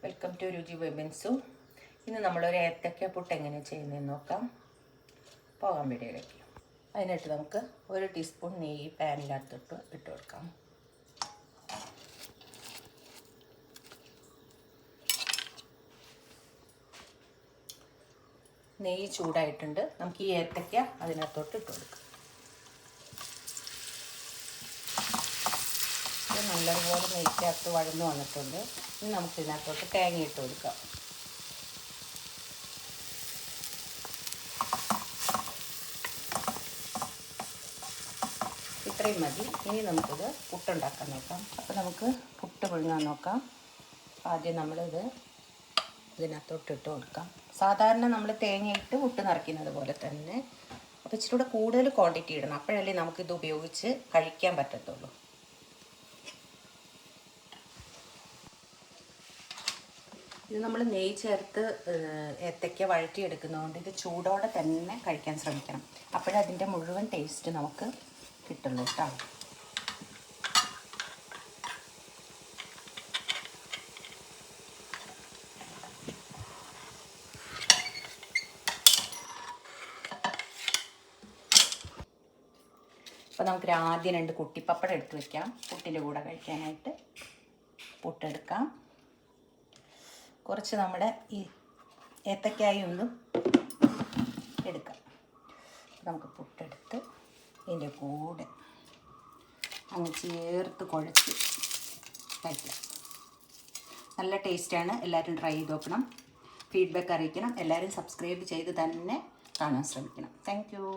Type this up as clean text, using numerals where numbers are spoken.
Welcome to രുചി വെബിൻസു. ഇന്ന് നമ്മളൊരു ഏത്തക്ക പുട്ട് എങ്ങനെ ചെയ്യുന്നതെന്ന് നോക്കാം. പോകാൻ വീഡിയോയിലേക്ക്. അതിനായിട്ട് നമുക്ക് 1 ടീസ്പൂൺ നെയ്യ് പാനിനകത്തിട്ട് ഇട്ട് കൊടുക്കാം. നെയ്യ് ചൂടായിട്ടുണ്ട്. നമുക്ക് ഈ ഏത്തക്ക അതിനകത്തോട്ട് ഇട്ട് കൊടുക്കാം. നല്ലതുപോലെ നെയ്ക്കകത്ത് വഴന്നു വന്നിട്ടുണ്ട്. ഇനി നമുക്ക് ഇതിനകത്തോട്ട് തേങ്ങ ഇട്ട് കൊടുക്കാം. ഇത്രയും മതി. ഇനി നമുക്കിത് പുട്ടുണ്ടാക്കാൻ നോക്കാം. അപ്പോൾ നമുക്ക് പുട്ട് പുഴുങ്ങാൻ നോക്കാം. ആദ്യം നമ്മളിത് ഇതിനകത്തോട്ട് ഇട്ട് കൊടുക്കാം. സാധാരണ നമ്മൾ തേങ്ങയിട്ട് പുട്ട് നിറയ്ക്കുന്നത് പോലെ തന്നെ. അപ്പോൾ ഇച്ചിരി കൂടെ കൂടുതൽ ക്വാണ്ടിറ്റി ഇടണം, അപ്പോഴല്ലേ നമുക്കിത് ഉപയോഗിച്ച് കഴിക്കാൻ പറ്റത്തുള്ളൂ. ഇത് നമ്മൾ നെയ്യ് ചേർത്ത് ഏത്തയ്ക്ക വഴറ്റിയെടുക്കുന്നതുകൊണ്ട് ഇത് ചൂടോടെ തന്നെ കഴിക്കാൻ ശ്രമിക്കണം. അപ്പോഴേ അതിൻ്റെ മുഴുവൻ ടേസ്റ്റ് നമുക്ക് കിട്ടുള്ളൂ കേട്ടോ. അപ്പോൾ നമുക്ക് ആദ്യം 2 കുട്ടിപ്പപ്പടം എടുത്ത് വയ്ക്കാം. പുട്ടിൻ്റെ കൂടെ കഴിക്കാനായിട്ട് പുട്ടെടുക്കാം. കുറച്ച് നമ്മുടെ ഈ ഏത്തക്കായ ഒന്നും എടുക്കാം. നമുക്ക് പുട്ടെടുത്ത് ഇതിൻ്റെ കൂടെ അങ്ങ് ചേർത്ത് കുഴച്ച് കഴിക്കാം. നല്ല ടേസ്റ്റാണ്. എല്ലാവരും ട്രൈ ചെയ്ത് നോക്കണം. ഫീഡ്ബാക്ക് അറിയിക്കണം. എല്ലാവരും സബ്സ്ക്രൈബ് ചെയ്ത് തന്നെ കാണാൻ ശ്രമിക്കണം. Thank you.